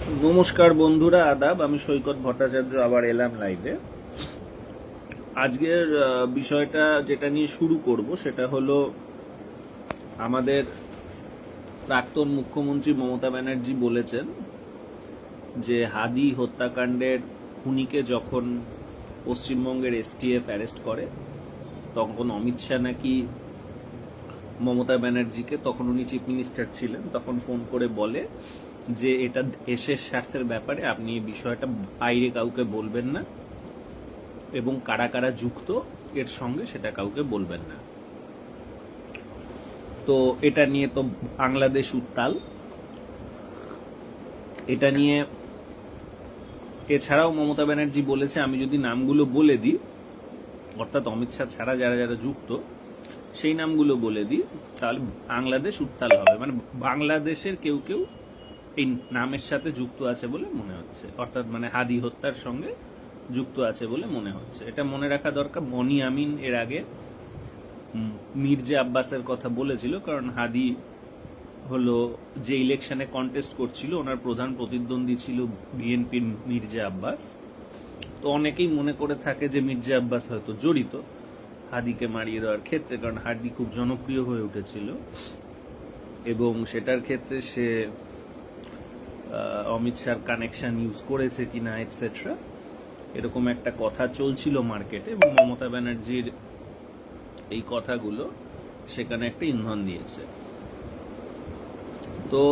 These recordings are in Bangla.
নমস্কার বন্ধুরা, আদাব। আমি সৈকত ভট্টাচার্য আবার এলাম লাইভে। আজকের বিষয়টা যেটা নিয়ে শুরু করব সেটা হলো আমাদের প্রাক্তন মুখ্যমন্ত্রী মমতা ব্যানার্জি বলেছেন যে হাদি হত্যাকাণ্ডের খুনিকে যখন পশ্চিমবঙ্গের এসটিএফ অ্যারেস্ট করে তখন অমিত শাহ নাকি মমতা ব্যানার্জিকে, তখন উনি চিফ মিনিস্টার ছিলেন, তখন ফোন করে বলে যে এটা দেশের স্বার্থের ব্যাপারে, আপনি এই বিষয়টা বাইরে কাউকে বলবেন না এবং কারা কারা যুক্ত এর সঙ্গে সেটা কাউকে বলবেন না। তো এটা নিয়ে তো বাংলাদেশ উত্তাল। এটা নিয়ে এছাড়াও মমতা ব্যানার্জি বলেছে আমি যদি নামগুলো বলে দিই, অর্থাৎ অমিত শাহ ছাড়া যারা যারা যুক্ত সেই নামগুলো বলে দিই, তাহলে বাংলাদেশ উত্তাল হবে। মানে বাংলাদেশের কেউ কেউ এই নামের সাথে যুক্ত আছে বলে মনে হচ্ছে, অর্থাৎ মানে হাদি হত্যার সঙ্গে যুক্ত আছে বলে মনে হচ্ছে। এটা মনে রাখা দরকার। মনি আমিন এর আগে মির্জা আব্বাসের কথা বলেছিল, কারণ হাদি হলো যে ইলেকশনে কন্টেস্ট করছিল ওনার প্রধান প্রতিদ্বন্দ্বী ছিল বিএনপির মির্জা আব্বাস। তো অনেকেই মনে করে থাকে যে মির্জা আব্বাস হয়তো জড়িত হাদিকে মারিয়ে দেওয়ার ক্ষেত্রে, কারণ হাদি খুব জনপ্রিয় হয়ে উঠেছিল এবং সেটার ক্ষেত্রে সে অমিত শাহর কানেকশন ইউজ করেছে কিনা এটসেট্রা, এরকম একটা কথা চলছিল মার্কেটে, এবং মমতা ব্যানার্জির এই কথাগুলো সেখানে একটা ইন্ধন দিয়েছে। তো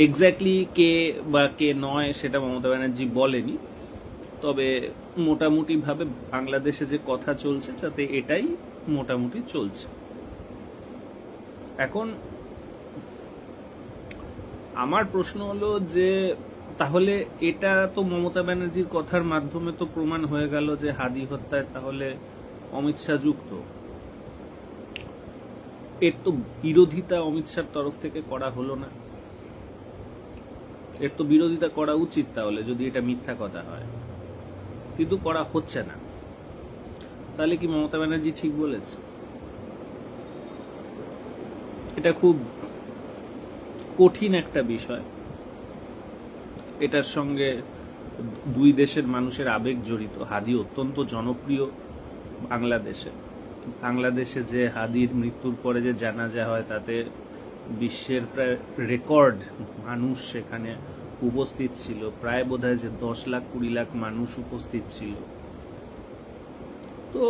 এক্স্যাক্টলি কে বা কে নয় সেটা মমতা ব্যানার্জি বলেনি, তবে মোটামুটি ভাবে বাংলাদেশে যে কথা চলছে যাতে এটাই মোটামুটি চলছে। এখন আমার প্রশ্ন হলো যে তাহলে এটা তো মমতা ব্যানার্জির কথার মাধ্যমে তো প্রমাণ হয়ে গেল যে হাদি হত্যায় তাহলে অমিত শাহ যুক্ত। এর তো বিরোধিতা অমিত শাহর তরফ থেকে করা হলো না। এর তো বিরোধিতা করা উচিত তাহলে, যদি এটা মিথ্যা কথা হয়, কিন্তু করা হচ্ছে না। তাহলে কি মমতা ব্যানার্জি ঠিক বলেছে? এটা খুব কঠিন একটা বিষয়। এটার সঙ্গে দুই দেশের মানুষের আবেগ জড়িত। হাদি অত্যন্ত জনপ্রিয় বাংলাদেশে। বাংলাদেশে যে হাদির মৃত্যুর পরে যে জানাজা হয় তাতে বিশ্বের প্রায় রেকর্ড মানুষ সেখানে উপস্থিত ছিল, প্রায় বোধহয় যে 10 লাখ 20 লাখ মানুষ উপস্থিত ছিল। তো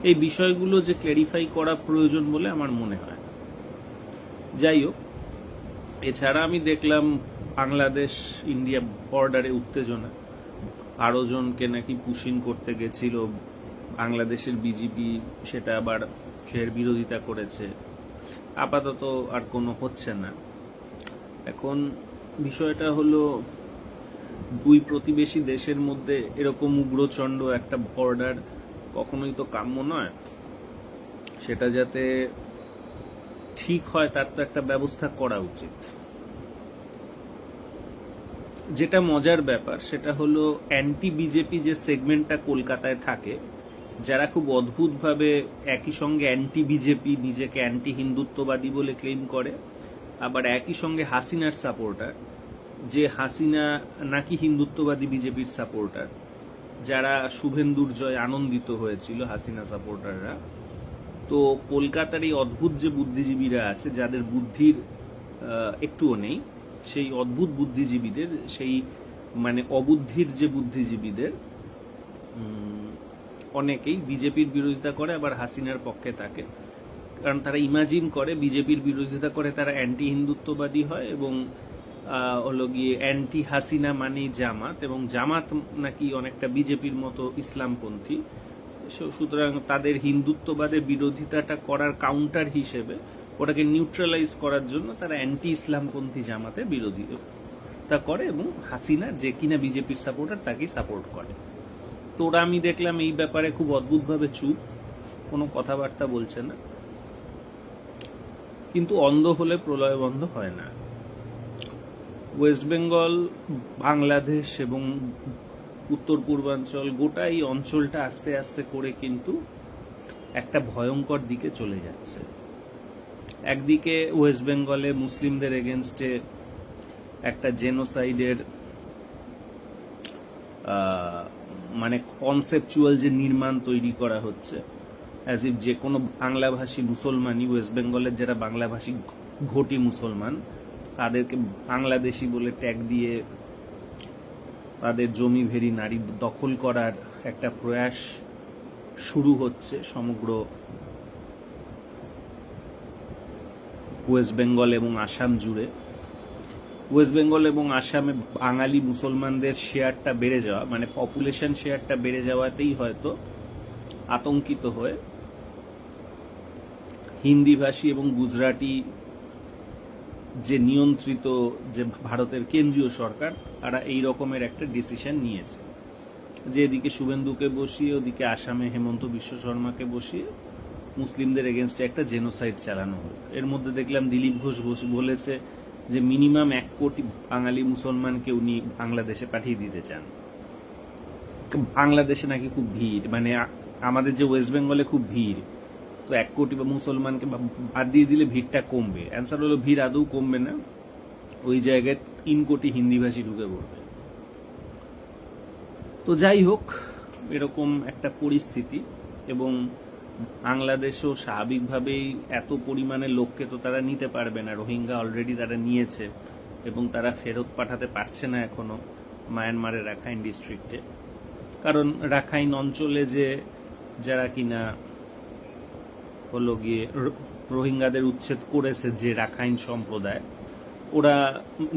এই বিষয়গুলো যে ক্ল্যারিফাই করা প্রয়োজন বলে আমার মনে হয়। যাই হোক, এছাড়া আমি দেখলাম বাংলাদেশ ইন্ডিয়া বর্ডারে উত্তেজনা। 12 জনকে নাকি পুশিং করতে গেছিল বাংলাদেশের বিজেপি, সেটা আবার সের বিরোধিতা করেছে। আপাতত আর কোনো হচ্ছে না। এখন বিষয়টা হলো দুই প্রতিবেশী দেশের মধ্যে এরকম উগ্রচণ্ড একটা বর্ডার কখনোই তো কাম্য নয়। সেটা যাতে ঠিক হয় তার তো একটা ব্যবস্থা করা উচিত। যেটা মজার ব্যাপার সেটা হলো অ্যান্টি বিজেপি যে সেগমেন্টটা কলকাতায় থাকে, যারা খুব অদ্ভুতভাবে একই সঙ্গে অ্যান্টি বিজেপি, নিজেকে অ্যান্টি হিন্দুত্ববাদী বলে ক্লেম করে, আবার একই সঙ্গে হাসিনার সাপোর্টার, যে হাসিনা নাকি হিন্দুত্ববাদী বিজেপির সাপোর্টার, যারা শুভেন্দুর জয় আনন্দিত হয়েছিল হাসিনা সাপোর্টাররা। তো কলকাতার এই অদ্ভুত যে বুদ্ধিজীবীরা আছে, যাদের বুদ্ধির একটুও নেই, সেই অদ্ভুত বুদ্ধিজীবীদের, সেই মানে অবুদ্ধির যে বুদ্ধিজীবীদের অনেকেই বিজেপির বিরোধিতা করে, আবার হাসিনার পক্ষে থাকে। কারণ তারা ইমাজিন করে বিজেপির বিরোধিতা করে তারা অ্যান্টি হিন্দুত্ববাদী হয়, এবং হলো গিয়ে অ্যান্টি হাসিনা মানেই জামাত, এবং জামাত নাকি অনেকটা বিজেপির মতো ইসলামপন্থী। সুতরাং তাদের হিন্দুত্ববাদের বিরোধিতাটা করার কাউন্টার হিসেবে, ওটাকে নিউট্রালাইজ করার জন্য তারা অ্যান্টি ইসলামপন্থী জামাতের বিরোধিতা করে, এবং হাসিনা যে কিনা বিজেপির সাপোর্টার তাকেই সাপোর্ট করে। তো ওরা আমি দেখলাম এই ব্যাপারে খুব অদ্ভুতভাবে চুপ, কোনো কথাবার্তা বলছে না। কিন্তু অন্ধ হলে প্রলয় বন্ধ হয় না। ওয়েস্ট বেঙ্গল, বাংলাদেশ এবং উত্তর পূর্বাঞ্চল, গোটা এই অঞ্চলটা আস্তে আস্তে করে কিন্তু একটা ভয়ঙ্কর দিকে চলে যাচ্ছে। একদিকে ওয়েস্ট বেঙ্গলে মুসলিমদের এগেনস্টে একটা জেনোসাইডের মানে কনসেপচুয়াল যে নির্মাণ তৈরি করা হচ্ছে, অ্যাজ ইফ যে কোনো বাংলাভাষী মুসলমানই, ওয়েস্ট বেঙ্গলের যারা বাংলাভাষী ঘটি মুসলমান তাদেরকে বাংলাদেশি বলে ট্যাগ দিয়ে তাদের জমি ভেরি নারী দখল করার একটা প্রয়াস শুরু হচ্ছে সমগ্র ওয়েস্ট বেঙ্গল এবং আসাম জুড়ে। ওয়েস্ট বেঙ্গল এবং আসামে বাঙালি মুসলমানদের শেয়ারটা বেড়ে যাওয়া, মানে পপুলেশন শেয়ারটা বেড়ে যাওয়াতেই হয়তো আতঙ্কিত হয়ে হিন্দিভাষী এবং গুজরাটি যে নিয়ন্ত্রিত যে ভারতের কেন্দ্রীয় সরকার, তারা এই রকমের একটা ডিসিশন নিয়েছে যে এদিকে শুভেন্দুকে বসিয়ে ওদিকে আসামে হেমন্ত বিশ্ব শর্মাকে বসিয়ে মুসলিমদের এগেনস্টে একটা জেনোসাইড চালানো হোক। এর মধ্যে দেখলাম দিলীপ ঘোষ বলেছে যে মিনিমাম 1 কোটি বাঙালি মুসলমানকে উনি বাংলাদেশে পাঠিয়ে দিতে চান। বাংলাদেশে নাকি খুব ভিড়, মানে আমাদের যে ওয়েস্ট বেঙ্গলে খুব ভিড়, তো 1 কোটি বা মুসলমানকে বাদ দিয়ে দিলে ভিড়টা কমবে। অ্যান্সার হলো ভিড় আদৌ কমবে না, ওই জায়গায় 3 কোটি হিন্দিভাষী ঢুকে পড়বে। তো যাই হোক, এরকম একটা পরিস্থিতি, এবং বাংলাদেশও স্বাভাবিকভাবেই এত পরিমাণে লোককে তো তারা নিতে পারবে না। রোহিঙ্গা অলরেডি তারা নিয়েছে এবং তারা ফেরত পাঠাতে পারছে না এখনো মায়ানমারের রাখাইন ডিস্ট্রিক্টে, কারণ রাখাইন অঞ্চলে যে যারা কিনা হলো গিয়ে রোহিঙ্গাদের উচ্ছেদ করেছে যে রাখাইন সম্প্রদায়, ওরা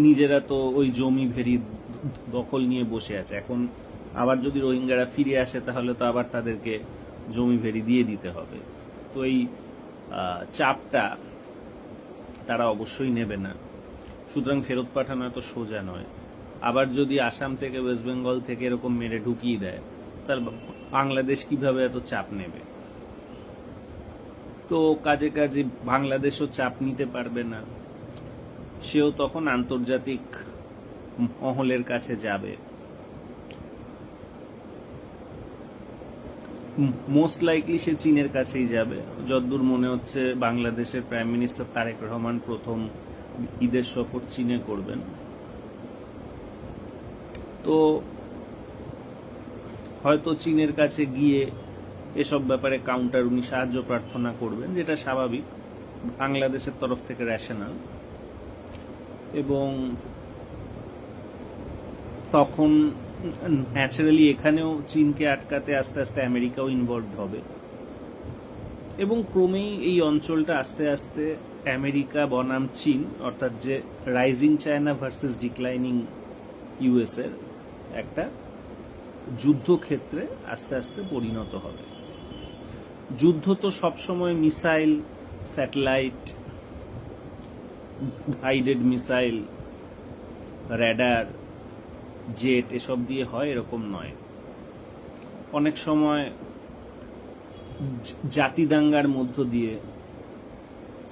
নিজেরা তো ওই জমি ভেরি দখল নিয়ে বসে আছে। এখন আবার যদি রোহিঙ্গারা ফিরে আসে তাহলে তো আবার তাদেরকে জমি ভেরি দিয়ে দিতে হবে। তো এই চাপটা তারা অবশ্যই নেবে না, সুতরাং ফেরত পাঠানো এত সোজা নয়। আবার যদি আসাম থেকে ওয়েস্ট বেঙ্গল থেকে এরকম মেরে ঢুকিয়ে দেয় তাহলে বাংলাদেশ কিভাবে এত চাপ নেবে? তো কাজে কাজে বাংলাদেশও চাপ নিতে পারবে না, সেও তখন আন্তর্জাতিক মহলের কাছে যাবে। মোস্ট লাইকলি সে চীনের কাছেই যাবে। যতদূর মনে হচ্ছে বাংলাদেশের প্রাইম মিনিস্টার তারেক রহমান প্রথম বিদেশ সফর চীনে করবেন। তো হয়তো চীনের কাছে গিয়ে এসব ব্যাপারে কাউন্টার উনি সাহায্য প্রার্থনা করবেন, যেটা স্বাভাবিক, বাংলাদেশের তরফ থেকে রেশনাল। এবং তখন ন্যাচারালি এখানেও চীনকে আটকাতে আস্তে আস্তে আমেরিকাও ইনভলভ হবে, এবং ক্রমেই এই অঞ্চলটা আস্তে আস্তে আমেরিকা বনাম চীন, অর্থাৎ যে rising China versus declining US এর একটা যুদ্ধক্ষেত্রে আস্তে আস্তে পরিণত হবে। যুদ্ধ তো সবসময় missile, satellite, guided missile, radar, jet এসব দিয়ে হয় এরকম নয়। অনেক সময় জাতিদাঙ্গার মধ্য দিয়ে,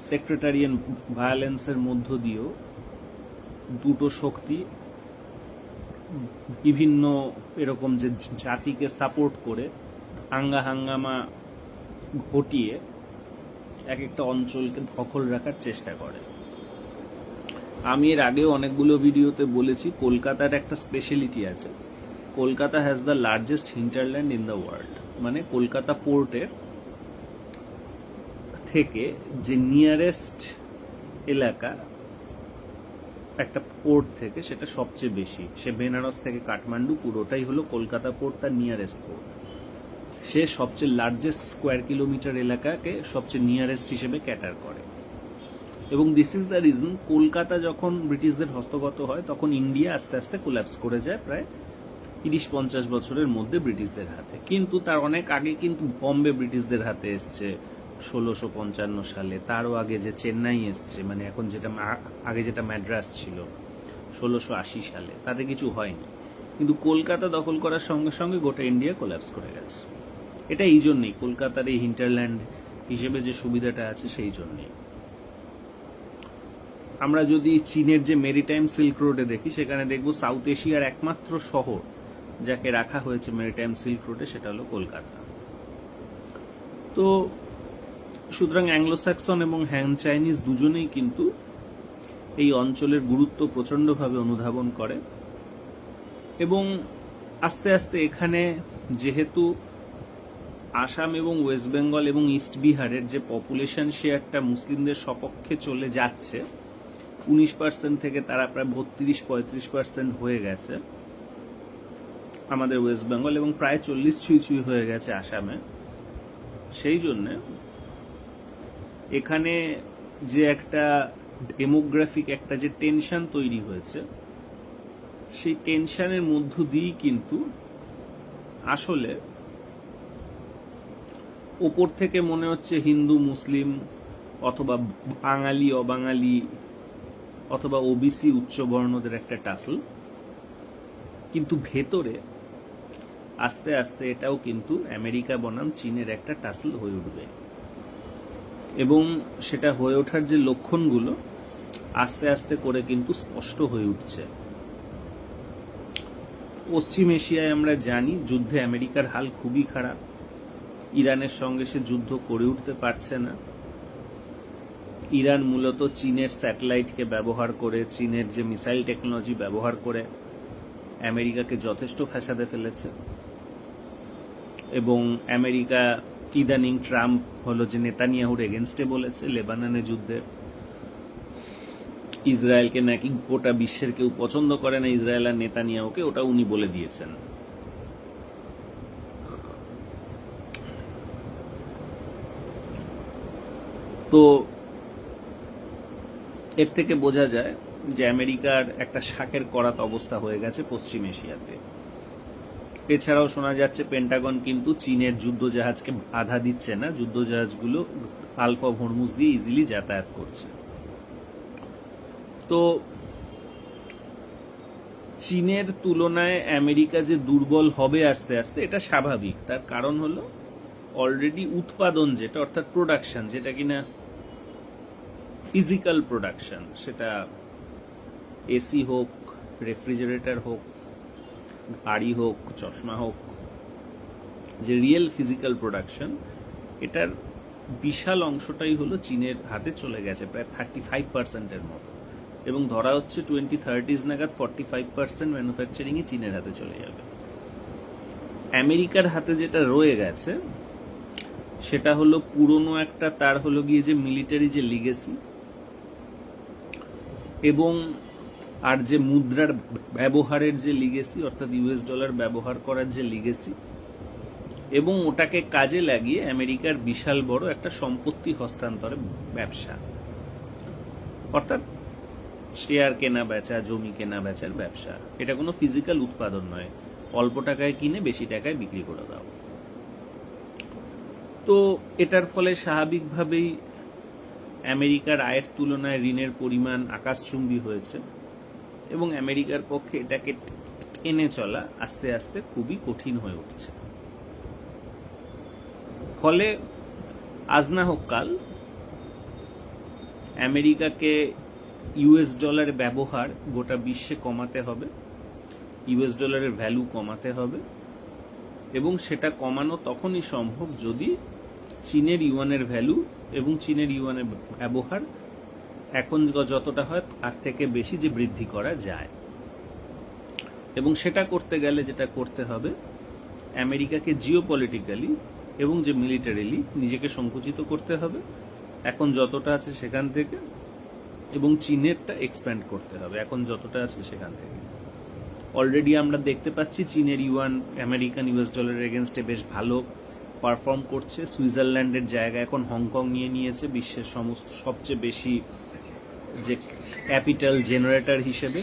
সেক্রেটারিয়ান ভায়োলেন্সের মধ্য দিয়েও দুটো শক্তি বিভিন্ন এরকম যে জাতিকে সাপোর্ট করে হাঙ্গামা ঘটিয়ে এক একটা অঞ্চলকে দখল রাখার চেষ্টা করে। আমি এর আগেও অনেকগুলো ভিডিওতে বলেছি, কলকাতার একটা স্পেশালিটি আছে। Kolkata has the largest hinterland in the world, মানে কলকাতা পোর্টের থেকে যে নিয়ারেস্ট এলাকা একটা পোর্ট থেকে, সেটা সবচেয়ে বেশি। সে বেনারস থেকে কাঠমান্ডু পুরোটাই হলো কলকাতা পোর্ট, তার নিয়ারেস্ট পোর্ট। সে সবচেয়ে লার্জেস্ট স্কোয়ার কিলোমিটার এলাকাকে সবচেয়ে নিয়ারেস্ট হিসেবে ক্যাটার করে। এবং this is the reason, Kolkata যখন ব্রিটিশদের হস্তগত হয় তখন ইন্ডিয়া আস্তে আস্তে কোল্যাপস করে যায় প্রায় 30-50 বছরের মধ্যে ব্রিটিশদের হাতে। কিন্তু তার অনেক আগে কিন্তু বম্বে ব্রিটিশদের হাতে এসছে 1655 সালে। তারও আগে যে চেন্নাই এসছে, মানে এখন যেটা আগে যেটা ম্যাড্রাস ছিল, 1680 সালে, তাতে কিছু হয়নি। কিন্তু কলকাতা দখল করার সঙ্গে সঙ্গে গোটা ইন্ডিয়া কোল্যাপস করে গেছে। এটা এই জন্যই, কলকাতার এই হিন্টারল্যান্ড হিসেবে যে সুবিধাটা আছে সেই জন্যই। আমরা যদি চীনের যে মেরিটাইম সিল্ক রোডে দেখি, সেখানে দেখব সাউথ এশিয়ার একমাত্র শহর যাকে রাখা হয়েছে মেরিটাইম সিল্ক রোডে, সেটা হলো কলকাতা। তো সুতরাং অ্যাংলো স্যাক্সন এবং হ্যান চাইনিজ দুজনেই কিন্তু এই অঞ্চলের গুরুত্ব প্রচণ্ডভাবে অনুধাবন করে এবং আস্তে আস্তে এখানে যেহেতু আসাম এবং ওয়েস্ট বেঙ্গল এবং ইস্ট বিহারের যে পপুলেশন শেয়ারটা মুসলিমদের সপক্ষে চলে যাচ্ছে 19% থেকে তারা প্রায় 32-35% হয়ে গেছে আমাদের ওয়েস্ট বেঙ্গল এবং প্রায় 40 ছুঁই হয়ে গেছে আসামে। সেই জন্য এখানে যে একটা ডেমোগ্রাফিক একটা যে টেনশন তৈরি হয়েছে সেই টেনশনের মধ্য দিয়েই কিন্তু আসলে ওপর থেকে মনে হচ্ছে হিন্দু মুসলিম অথবা বাঙালি অবাঙালি অথবা ওবিসি উচ্চবর্ণদের একটা টাসল, কিন্তু ভেতরে আস্তে আস্তে এটাও কিন্তু আমেরিকা বনাম চীনের একটা টাসল হয়ে উঠবে এবং সেটা হয়ে ওঠার যে লক্ষণগুলো আস্তে আস্তে করে কিন্তু স্পষ্ট হয়ে উঠছে। পশ্চিম এশিয়ায় আমরা জানি যুদ্ধে আমেরিকার হাল খুবই খারাপ, ইরানের সঙ্গে সে যুদ্ধ করে উঠতে পারছে না। ইরান মূলত চীনের স্যাটেলাইটকে ব্যবহার করে, চীনের যে মিসাইল টেকনোলজি ব্যবহার করে আমেরিকাকে যথেষ্ট ফ্যাসাদে ফেলেছে এবং আমেরিকা ইদানিং ট্রাম্প হলো যে নেতানিয়াহুর এগেনস্টে বলেছে লেবাননে যুদ্ধে। ইসরায়েলকে নাকি গোটা বিশ্বের কেউ পছন্দ করে না, ইসরায়েল আর নেতানিয়াহুকে, ওটা উনি বলে দিয়েছেন। তো এর থেকে বোঝা যায় যে আমেরিকার একটা শাকের করাত অবস্থা হয়ে গেছে পশ্চিম এশিয়াতে। এছাড়াও শোনা যাচ্ছে পেন্টাগন কিন্তু চীনের যুদ্ধজাহাজকে বাধা দিচ্ছে না, যুদ্ধজাহাজগুলো আলফ অফ হরমুজ দিয়ে ইজিলি যাতায়াত করছে। তো চীনের তুলনায় আমেরিকা যে দুর্বল হবে আস্তে আস্তে এটা স্বাভাবিক। তার কারণ হলো অলরেডি উৎপাদন যেটা অর্থাৎ প্রোডাকশন, যেটা কিনা ফিজিক্যাল প্রোডাকশন, সেটা এসি হোক, রেফ্রিজারেটর হোক, গাড়ি হোক, চশমা হোক, যে রিয়েল ফিজিক্যাল প্রোডাকশন এটার বিশাল অংশটাই হলো চীনের হাতে চলে গেছে, প্রায় 35%-এর মতো, এবং ধরা হচ্ছে 2030 নাগাদ 45% ম্যানুফ্যাকচারিং এ চীনের হাতে চলে যাবে। আমেরিকার হাতে যেটা রয়ে গেছে সেটা হলো পুরনো একটা, তার হলো গিয়ে যে মিলিটারি যে লিগেসি এবং আর যে মুদ্রার ব্যবহারের যে লিগেসি অর্থাৎ ইউএস ডলার ব্যবহার করার যে লিগেসি, এবং ওটাকে কাজে লাগিয়ে আমেরিকার বিশাল বড় একটা সম্পত্তি হস্তান্তরের ব্যবসা, অর্থাৎ শেয়ার কেনা বেচা, জমি কেনা বেচার ব্যবসা। এটা কোনো ফিজিক্যাল উৎপাদন নয়, অল্প টাকায় কিনে বেশি টাকায় বিক্রি করে দাও। তো এটার ফলে স্বাভাবিকভাবেই আমেরিকার আয়ের তুলনায় ঋণের পরিমাণ আকাশচুম্বী হয়েছে এবং আমেরিকার পক্ষে এটাকে টেনে চলা আস্তে আস্তে খুবই কঠিন হয়ে উঠছে। ফলে আজ না হোক কাল আমেরিকাকে ইউএস ডলারের ব্যবহার গোটা বিশ্বে কমাতে হবে, ইউএস ডলারের ভ্যালু কমাতে হবে, এবং সেটা কমানো তখনই সম্ভব যদি চীনের ইউয়ানের ভ্যালু এবং চীনের ইউয়ানের ব্যবহার এখন যতটা হয় তার থেকে বেশি যে বৃদ্ধি করা যায়। এবং সেটা করতে গেলে যেটা করতে হবে, আমেরিকাকে জিওপলিটিক্যালি এবং যে মিলিটারিলি নিজেকে সংকুচিত করতে হবে এখন যতটা আছে সেখান থেকে, এবং চীনেরটা এক্সপ্যান্ড করতে হবে এখন যতটা আছে সেখান থেকে। অলরেডি আমরা দেখতে পাচ্ছি চীনের ইউয়ান আমেরিকান ইউএস ডলারের এগেনস্টে বেশ ভালো পারফর্ম করছে। সুইজারল্যান্ডের জায়গা এখন হংকং নিয়ে নিয়েছে বিশ্বের সমস্ত সবচেয়ে বেশি যে ক্যাপিটাল জেনারেটর হিসেবে।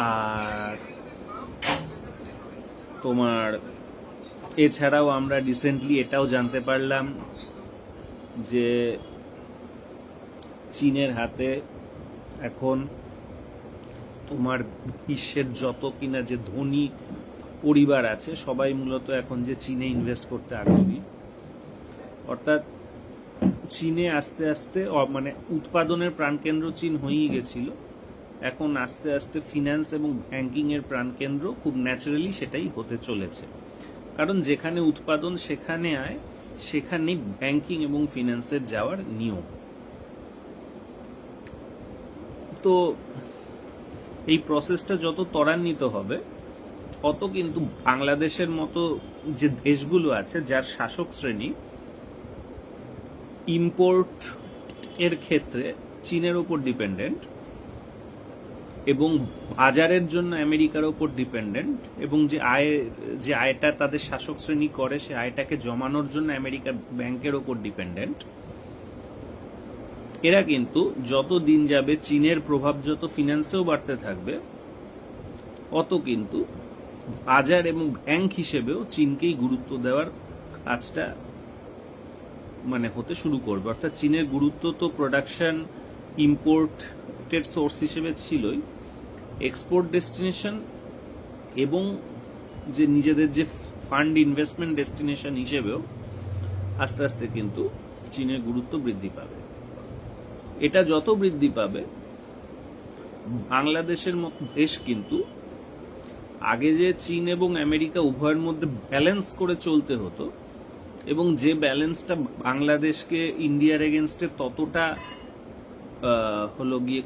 আর তোমার এছাড়াও আমরা রিসেন্টলি এটাও জানতে পারলাম যে চীনের হাতে এখন তোমার বিশ্বের যত কিনা যে ধনী পরিবার আছে সবাই মূলত এখন যে চীনে ইনভেস্ট করতে আগ্রহী। অর্থাৎ চীনে আস্তে আস্তে মানে উৎপাদনের প্রাণকেন্দ্র চীন হয়েই গেছিল, এখন আস্তে আস্তে ফিন্যান্স এবং ব্যাংকিং এর প্রাণকেন্দ্র খুব ন্যাচারালি সেটাই হতে চলেছে। কারণ যেখানে উৎপাদন সেখানে আয়, সেখানেই ব্যাংকিং এবং ফিন্যান্সের যাওয়ার নিয়ম। তো এই প্রসেসটা যত ত্বরান্বিত হবে তত কিন্তু বাংলাদেশের মতো যে দেশগুলো আছে যার শাসক শ্রেণী ইম্পোর্ট এর ক্ষেত্রে চীনের উপর ডিপেন্ডেন্ট এবং বাজারের জন্য আমেরিকার উপর ডিপেন্ডেন্ট, এবং যে আয়টা তাদের শাসক শ্রেণী করে সে আয়টাকে জমানোর জন্য আমেরিকার ব্যাংকের উপর ডিপেন্ডেন্ট, এরা কিন্তু যত দিন যাবে চীনের প্রভাব যত ফিন্যান্সেও বাড়তে থাকবে অত কিন্তু বাজার এবং ব্যাংক হিসেবেও চীনকেই গুরুত্ব দেওয়ার কাজটা হতে শুরু করবে। অর্থাৎ চীনের গুরুত্ব তো প্রোডাকশন ইম্পোর্টেড সোর্স হিসেবে ছিলই, এক্সপোর্ট ডেস্টিনেশন এবং যে নিজেদের যে ফান্ড ইনভেস্টমেন্ট ডেস্টিনেশন হিসেবেও আস্তে আস্তে কিন্তু চীনের গুরুত্ব বৃদ্ধি পাবে। এটা যত বৃদ্ধি পাবে বাংলাদেশের মতো দেশ কিন্তু আগে যে চীন এবং আমেরিকা উভয়ের মধ্যে ব্যালেন্স করে চলতে হতো এবং যে ব্যালেন্সটা বাংলাদেশকে ইন্ডিয়ার এগেনস্টে ততটা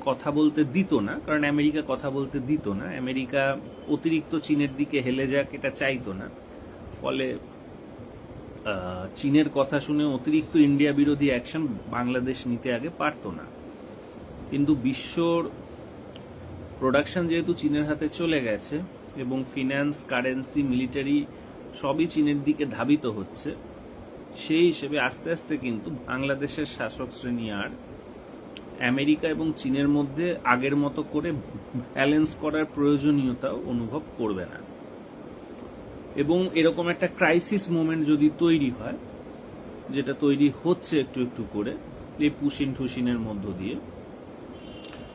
কথা বলতে দিত না, কারণ আমেরিকা কথা বলতে দিত না, আমেরিকা অতিরিক্ত চীনের দিকে হেলে যাক এটা চাইতো না, ফলে চীনের কথা শুনে অতিরিক্ত ইন্ডিয়া বিরোধী অ্যাকশন বাংলাদেশ নিতে আগে পারতো না। কিন্তু বিশ্বর প্রোডাকশন যেহেতু চীনের হাতে চলে গেছে এবং ফিন্যান্স, কারেন্সি, মিলিটারি সবই চীনের দিকে ধাবিত হচ্ছে, সেই হিসেবে আস্তে আস্তে কিন্তু বাংলাদেশের শাসক শ্রেণী আর আমেরিকা এবং চীনের মধ্যে আগের মতো করে ব্যালেন্স করার প্রয়োজনীয়তাও অনুভব করবে না। এবং এরকম একটা ক্রাইসিস মোমেন্ট যদি তৈরি হয়, যেটা তৈরি হচ্ছে একটু একটু করে এই পুশিন ঠুসিনের মধ্য দিয়ে,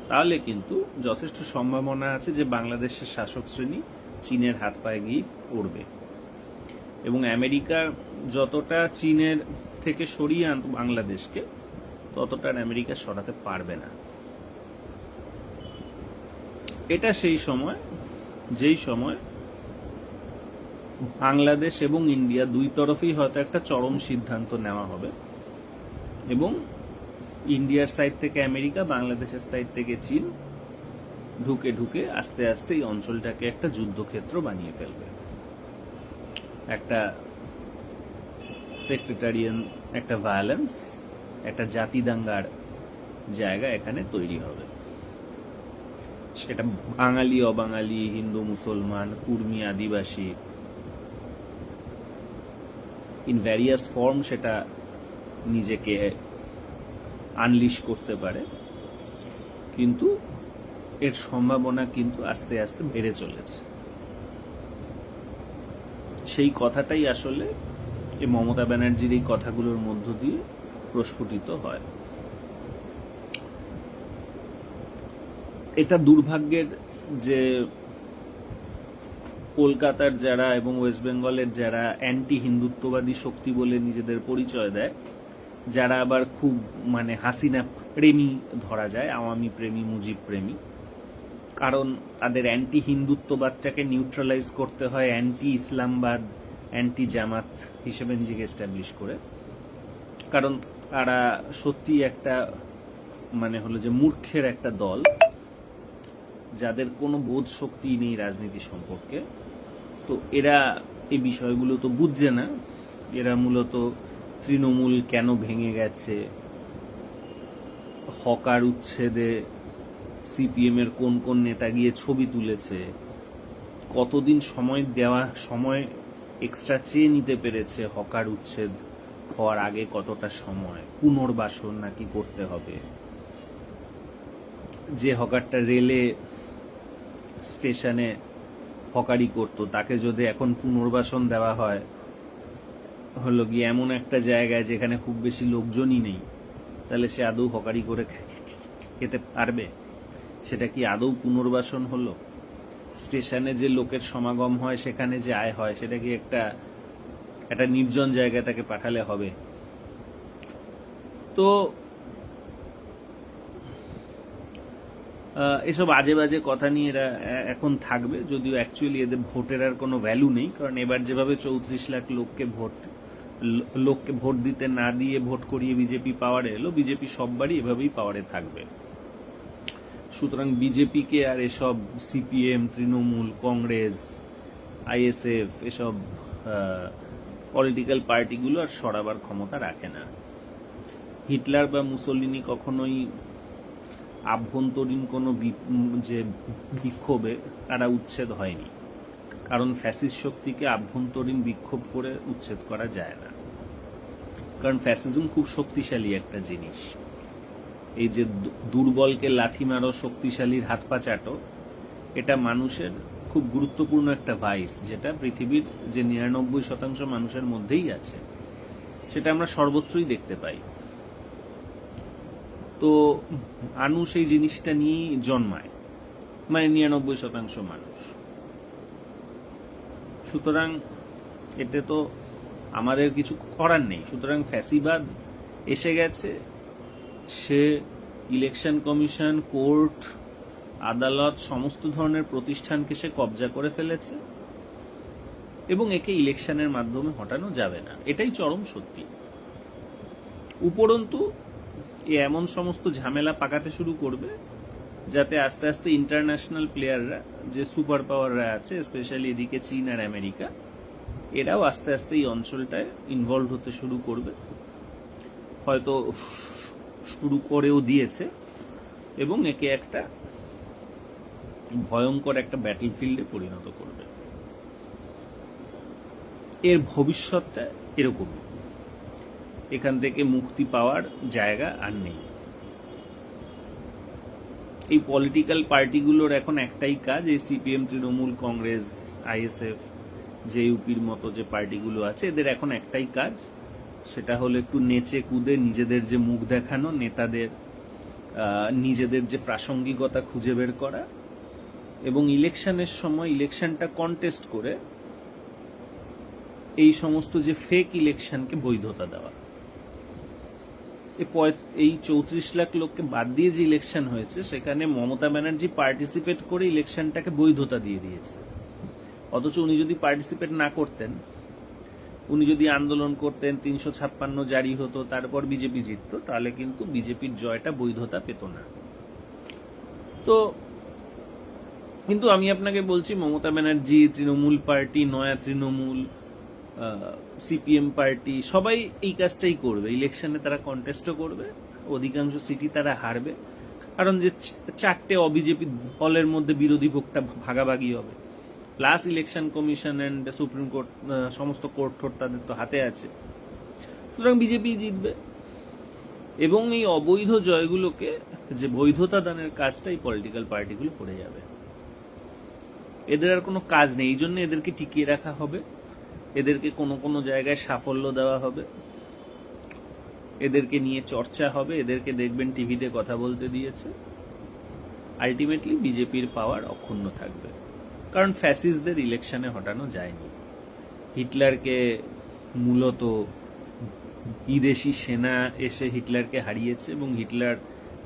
তাহলে কিন্তু যথেষ্ট সম্ভাবনা আছে যে বাংলাদেশের শাসক শ্রেণী চীনের হাত পায়ে গিয়ে পড়বে এবং আমেরিকা যতটা চীনের থেকে সরিয়ে আনত বাংলাদেশকে ততটা আমেরিকা সরাতে পারবে না। এটা সেই সময় যেই সময় বাংলাদেশ এবং ইন্ডিয়া দুই তরফেই হয়তো একটা চরম সিদ্ধান্ত নেওয়া হবে এবং ইন্ডিয়ার সাইড থেকে আমেরিকা, বাংলাদেশের সাইড থেকে চীন ঢুকে ঢুকে আস্তে আস্তে এই অঞ্চলটাকে একটা যুদ্ধক্ষেত্র বানিয়ে ফেলবে। একটা সেক্রেটারিয়ান, একটা ভায়োলেন্স, একটা জাতি দাঙ্গার জায়গা এখানে তৈরি হবে। সেটা বাঙালি, অবাঙালি, হিন্দু, মুসলমান, কুর্মি, আদিবাসী, ইন ভ্যারিয়াস ফর্ম সেটা নিজেকে আনলিশ করতে পারে, কিন্তু এর সম্ভাবনা কিন্তু আস্তে আস্তে বেড়ে চলেছে। সেই কথাটাই আসলে এই মমতা ব্যানার্জির এই কথাগুলোর মধ্য দিয়ে প্রস্ফুটিত হয়। এটা দুর্ভাগ্যের যে কলকাতার যারা এবং ওয়েস্ট বেঙ্গলের যারা অ্যান্টি হিন্দুত্ববাদী শক্তি বলে নিজেদের পরিচয় দেয়, যারা আবার খুব হাসিনা প্রেমী ধরা যায়, আওয়ামী প্রেমী, মুজিব প্রেমী, কারণ তাদের অ্যান্টি হিন্দুত্ববাদটাকে নিউট্রালাইজ করতে হয় অ্যান্টি ইসলামবাদ, অ্যান্টি জামাত হিসেবে নিজেকে এস্টাবলিশ করে, কারণ তারা সত্যি একটা যে মূর্খের একটা দল যাদের কোনো বোধ শক্তি নেই রাজনীতি সম্পর্কে। তো এরা এই বিষয়গুলো তো বুঝছে না, এরা মূলত তৃণমূল কেন ভেঙে গেছে, হকার উচ্ছেদে সিপিএম এর কোন কোন নেতা গিয়ে ছবি তুলেছে, কতদিন সময় এক্সট্রা চেয়ে নিতে পেরেছে হকার উচ্ছেদ হওয়ার আগে, কতটা সময় পুনর্বাসন নাকি করতে হবে, যে হকারটা রেলে স্টেশনে হকারি করতো তাকে যদি এখন পুনর্বাসন দেওয়া হয় এমন একটা জায়গায় যেখানে খুব বেশি লোকজনই নেই, তাহলে সে আদৌ হকারি করে খেতে পারবে? সেটা কি আদৌ পুনর্বাসন হলো? স্টেশনে যে লোকের সমাগম হয়, সেখানে যে আয় হয়, সেটা কি একটা নির্জন জায়গায় তাকে পাঠালে হবে? তো এসব আজে বাজে কথা নিয়ে এরা এখন থাকবে, যদিও অ্যাকচুয়ালি এদের ভোটের আর কোনো ভ্যালু নেই, কারণ এবার যেভাবে 34 লাখ লোককে ভোট লোককে ভোট দিতে না দিয়ে ভোট করিয়ে বিজেপি পাওয়ারে এলো, বিজেপি সববারই এভাবেই পাওয়ারে থাকবে। সুতরাং বিজেপিকে আর এসব সিপিএম, তৃণমূল, কংগ্রেস, আইএসএফ এসব পলিটিক্যাল পার্টিগুলো আর সরাবার ক্ষমতা রাখে না। হিটলার বা মুসোলিনি কখনোই আভ্যন্তরীণ কোনো যে বিক্ষোভে তারা উচ্ছেদ হয়নি, কারণ ফ্যাসিস্ট শক্তিকে আভ্যন্তরীণ বিক্ষোভ করে উচ্ছেদ করা যায় না, কারণ ফ্যাসিজম খুব শক্তিশালী একটা জিনিস। এই যে দুর্বলকে লাথি মারো, শক্তিশালীর হাত পা চাটো, এটা মানুষের খুব গুরুত্বপূর্ণ একটা ভাইস, যেটা পৃথিবীর যে 99% মানুষের মধ্যেই আছে, সেটা আমরা সর্বত্রই দেখতে পাই। তো মানুষ এই জিনিসটা নিয়েই জন্মায়, মানে 99% মানুষ। সুতরাং এতে তো আমাদের কিছু করার নেই। সুতরাং ফ্যাসিবাদ এসে গেছে, সে ইলেকশন কমিশন, কোর্ট, আদালত সমস্ত ধরনের প্রতিষ্ঠানকে সে কবজা করে ফেলেছে এবং একে ইলেকশনের মাধ্যমে হটানো যাবে না, এটাই চরম সত্যি। উপরন্তু এমন সমস্ত ঝামেলা পাকাতে শুরু করবে যাতে আস্তে আস্তে ইন্টারন্যাশনাল প্লেয়াররা, যে সুপার পাওয়াররা আছে, স্পেশালি এদিকে চীন আর আমেরিকা, এরাও আস্তে আস্তে এই অঞ্চলটায় ইনভলভ হতে শুরু করবে, হয়তো শুরু করেও দিয়েছে, এবং একে একটা ভয়ঙ্কর একটা ব্যাটল ফিল্ডে পরিণত করবে। এর ভবিষ্যৎটা এরকমই, এখান থেকে মুক্তি পাওয়ার জায়গা আর নেই। এই পলিটিক্যাল পার্টিগুলোর এখন একটাই কাজ, এই সিপিএম, তৃণমূল, কংগ্রেস, আইএসএফ, জেইউপির মতো যে পার্টিগুলো আছে, এদের এখন একটাই কাজ, সেটা হলো একটু নেচে কুদে নিজেদের যে মুখ দেখানো, নেতাদের নিজেদের যে প্রাসঙ্গিকতা খুঁজে বের করা, এবং ইলেকশনের সময় ইলেকশনটা কন্টেস্ট করে এই সমস্ত যে ফেক ইলেকশনকে বৈধতা দেওয়া। এই 34 লাখ লোককে বাদ দিয়ে যে ইলেকশন হয়েছে, সেখানে মমতা ব্যানার্জি পার্টিসিপেট করে ইলেকশনটাকে বৈধতা দিয়ে দিয়েছে। অথচ উনি যদি পার্টিসিপেট না করতেন, উনি যদি আন্দোলন করতেন, 356 জারি হতো, তারপর বিজেপি জিততো, তাহলে কিন্তু বিজেপির জয়টা বৈধতা পেত না। তো কিন্তু আমি আপনাকে বলছি, মমতা ব্যানার্জি, তৃণমূল পার্টি, নয়া তৃণমূল, সিপিএম পার্টি, সবাই এই কাজটাই করবে। ইলেকশনে তারা কন্টেস্টও করবে, অধিকাংশ সিটি তারা হারবে, কারণ যে 4টে অবিজেপি দলের মধ্যে বিরোধী ভোটটা ভাগাভাগি হবে, plus election commission and supreme court, সমস্ত কোর্ট ঠোর্ট তাদের তো হাতে আছে। সুতরাং বিজেপি জিতবে, এবং এই অবৈধ জয়গুলোকে যে বৈধতা দানের কাজটা এই পলিটিক্যাল পার্টিগুলো করে যাবে। এদের আর কোনো কাজ নেই, এই জন্য এদেরকে টিকিয়ে রাখা হবে, এদেরকে কোনো কোনো জায়গায় সাফল্য দেওয়া হবে, এদেরকে নিয়ে চর্চা হবে, এদেরকে দেখবেন টিভিতে কথা বলতে দিয়েছে। আলটিমেটলি বিজেপির পাওয়ার অক্ষুণ্ণ থাকবে, কারণ ফ্যাসিস্টদের ইলেকশনে হটানো যায়নি। হিটলারকে মূলত বিদেশি সেনা এসে হিটলারকে হারিয়েছে, এবং হিটলার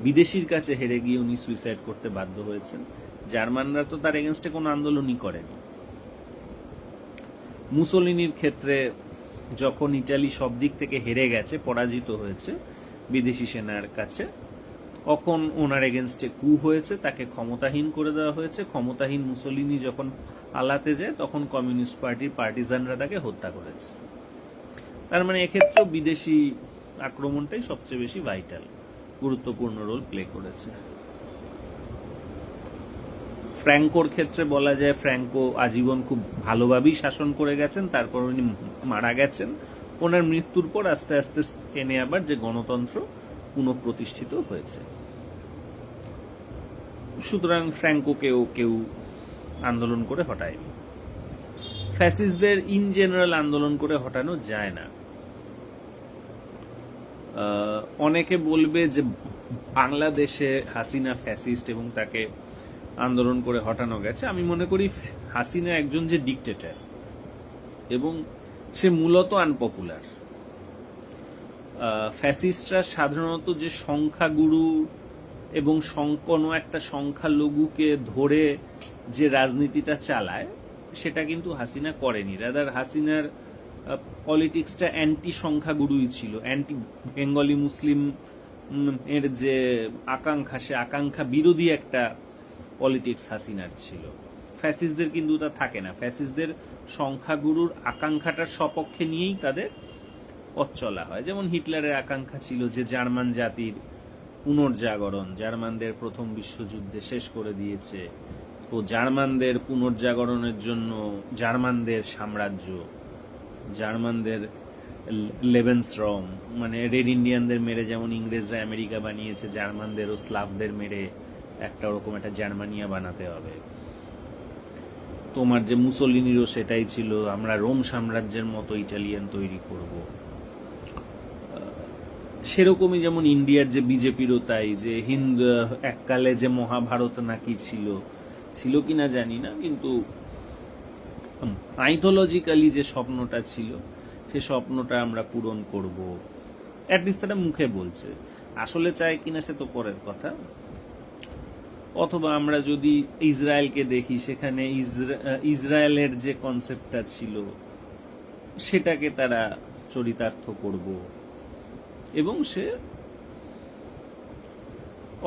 বিদেশির কাছে হেরে গিয়ে উনি সুইসাইড করতে বাধ্য হয়েছেন। জার্মানরা তো তার এগেনস্টে কোনো আন্দোলনই করেনি। মুসোলিনির ক্ষেত্রে যখন ইটালি সব দিক থেকে হেরে গেছে, পরাজিত হয়েছে বিদেশি সেনার কাছে, তখন ওনার এগেনস্টে কু হয়েছে, তাকে ক্ষমতাহীন করে দেওয়া হয়েছে। ক্ষমতাহীন মুসোলিনি যখন পালাতে যায়, তখন কমিউনিস্ট পার্টির পার্টিজানরা তাকে হত্যা করেছে। তার মানে এক্ষেত্রেও বিদেশি আক্রমণটাই সবচেয়ে বেশি ভাইটাল, গুরুত্বপূর্ণ রোল প্লে করেছে। ফ্র্যাঙ্কোর ক্ষেত্রে বলা যায়, ফ্র্যাঙ্কো আজীবন খুব ভালোভাবেই শাসন করে গেছেন, তারপর উনি মারা গেছেন। ওনার মৃত্যুর পর আস্তে আস্তে স্পেনে আবার যে গণতন্ত্র পুনঃপ্রতিষ্ঠিত হয়েছে। সুতরাং ফ্র্যাঙ্কোকেও কেউ আন্দোলন করে হটায়নি। ফ্যাসিস্টদের ইন জেনারেল আন্দোলন করে হটানো যায় না। অনেকে বলবে যে বাংলাদেশে হাসিনা ফ্যাসিস্ট এবং তাকে আন্দোলন করে হটানো গেছে। আমি মনে করি হাসিনা একজন যে ডিকটেটর, এবং সে মূলত আনপপুলার। ফ্যাসিস্টরা সাধারণত যে সংখ্যাগুরু এবং কোনো একটা সংখ্যালঘুকে ধরে যে রাজনীতিটা চালায়, সেটা কিন্তু হাসিনা করেনি। রাদার হাসিনার পলিটিক্সটা অ্যান্টি সংখ্যাগুরুই ছিল, অ্যান্টি বেঙ্গলি মুসলিম এর যে আকাঙ্ক্ষা, সে আকাঙ্ক্ষা বিরোধী একটা পলিটিক্স হাসিনার ছিল। ফ্যাসিস্টদের কিন্তু তা থাকে না, ফ্যাসিস্টদের সংখ্যাগুরুর আকাঙ্ক্ষাটার সপক্ষে নিয়েই তাদের পথ চলা হয়। যেমন হিটলারের আকাঙ্ক্ষা ছিল যে জার্মান জাতির পুনর্জাগরণ, জার্মানদের প্রথম বিশ্বযুদ্ধে শেষ করে দিয়েছে, তো জার্মানদের পুনর্জাগরণের জন্য জার্মানদের সাম্রাজ্য, জার্মানদের লেবেন্সরম, মানে রেড ইন্ডিয়ানদের মেরে যেমন ইংরেজরা আমেরিকা বানিয়েছে, জার্মানদের ও স্লাভদের মেরে একটা ওরকম একটা জার্মানিয়া বানাতে হবে। তোমার যে মুসোলিনিরও সেটাই ছিল, আমরা রোম সাম্রাজ্যের মতো ইটালিয়ান তৈরি করব। সেরকমই যেমন ইন্ডিয়ার যে বিজেপিরও তাই, যে হিন্দ এককালে যে মহাভারত নাকি ছিল, ছিল কিনা জানি না, কিন্তু মাইথোলজিক্যালি যে স্বপ্নটা ছিল সে স্বপ্নটা আমরা পূরণ করব, অ্যাটলিস্ট তারা মুখে বলছে। আসলে চায় কিনা সে তো পরের কথা। অথবা আমরা যদি ইসরায়েলকে দেখি, সেখানে ইসরায়েলের যে কনসেপ্টটা ছিল সেটাকে তারা চরিতার্থ করব, এবং সে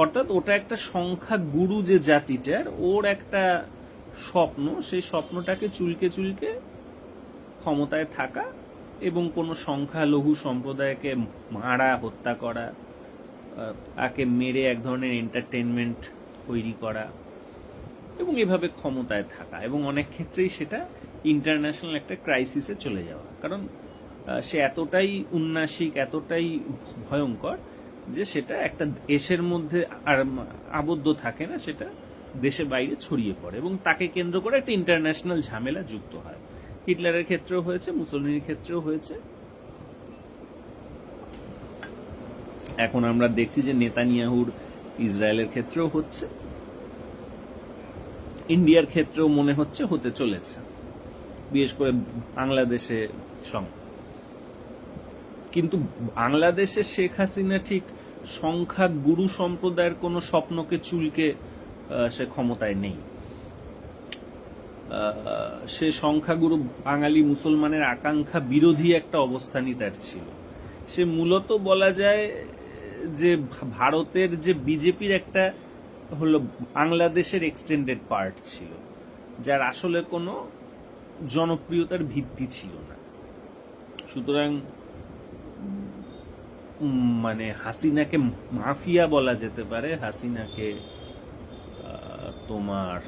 অর্থাৎ ওটা একটা সংখ্যা গুরু যে জাতিটার, ওর একটা স্বপ্ন, সেই স্বপ্নটাকে চুলকে চুলকে ক্ষমতায় থাকা এবং কোনো সংখ্যালঘু সম্প্রদায়কে মারা, হত্যা করা, তাকে মেরে এক ধরনের এন্টারটেনমেন্ট তৈরি করা, এবং এভাবে ক্ষমতায় থাকা, এবং অনেক ক্ষেত্রেই সেটা ইন্টারন্যাশনাল একটা ক্রাইসিসে চলে যাওয়া। কারণ সে এতটাই উন্নাসিক, এতটাই ভয়ঙ্কর যে সেটা একটা দেশের মধ্যে আর আবদ্ধ থাকে না, সেটা দেশে বাইরে ছড়িয়ে পড়ে এবং তাকে কেন্দ্র করে একটা ইন্টারন্যাশনাল ঝামেলা যুক্ত হয়। হিটলারের ক্ষেত্রেও হয়েছে, মুসোলিনির ক্ষেত্রেও হয়েছে। এখন আমরা দেখছি যে নেতানিয়াহুর ইসরায়েলের ক্ষেত্রেও হচ্ছে, ইন্ডিয়ার ক্ষেত্রেও মনে হচ্ছে হতে চলেছে, বিশেষ করে বাংলাদেশে কিন্তু বাংলাদেশে শেখ হাসিনা ঠিক সংখ্যা গুরু সম্প্রদায়ের কোনো স্বপ্নকে চুলকে সে ক্ষমতায় নেই। সে সংখ্যাগুরু বাঙালি মুসলমানের আকাঙ্ক্ষা বিরোধী একটা অবস্থানই তার ছিল। সে মূলত বলা যায় যে ভারতের যে বিজেপির একটা হলো বাংলাদেশের এক্সটেন্ডেড পার্ট ছিল, যার আসলে কোনো জনপ্রিয়তার ভিত্তি ছিল না। সুতরাং মানে হাসিনাকে মাফিয়া বলা যেতে পারে, হাসিনাকে তোমার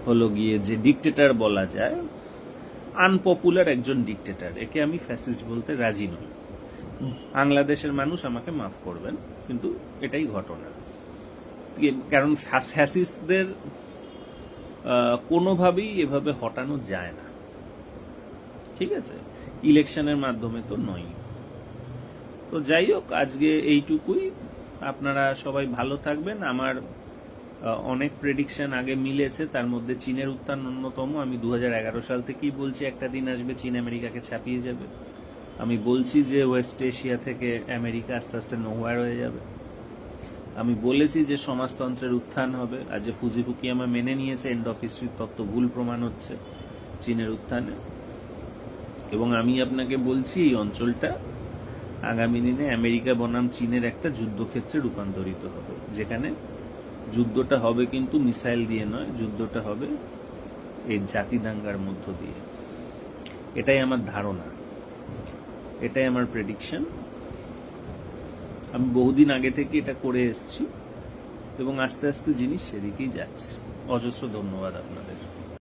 হলো গিয়ে যে ডিকটেটর বলা যায়, আনপপুলার একজন ডিকটেটর, একে আমি ফ্যাসিস্ট বলতে রাজি নই। বাংলাদেশের মানুষ আমাকে মাফ করবেন, কিন্তু এটাই ঘটনা। কারণ ফ্যাসিস্টদের কোনোভাবেই এভাবে হটানো যায় না, ঠিক আছে, ইলেকশনের মাধ্যমে তো নয়। তো যাই হোক, আজকে এইটুকুই। আপনারা সবাই ভালো থাকবেন। আমার অনেক প্রেডিকশন আগে মিলেছে, তার মধ্যে চীনের উত্থান অন্যতম। আমি 2011 সাল থেকেই বলছি একটা দিন আসবে চীন আমেরিকাকে ছাপিয়ে যাবে। আমি বলছি যে ওয়েস্ট এশিয়া থেকে আমেরিকা আস্তে আস্তে নোহয়ার হয়ে যাবে। আমি বলেছি যে সমাজতন্ত্রের উত্থান হবে। আজ যে ফুজিফুকিয়ামা মেনে নিয়েছে এন্ড অফ হিস্ট্রির তত্ত্ব ভুল প্রমাণ হচ্ছে চীনের উত্থানে। এবং আমি আপনাকে বলছি এই অঞ্চলটা আগামী দিনে আমেরিকা বনাম চীনের একটা যুদ্ধক্ষেত্রে রূপান্তরিত হবে, যেখানে যুদ্ধটা হবে কিন্তু মিসাইল দিয়ে নয়, যুদ্ধটা হবে এই জাতি দাঙ্গার মধ্য দিয়ে। এটাই আমার ধারণা, এটাই আমার প্রেডিকশন। আমি বহুদিন আগে থেকে এটা করে এসেছি এবং আস্তে আস্তে জিনিস সেদিকেই যাচ্ছে। অজস্র ধন্যবাদ আপনাদের।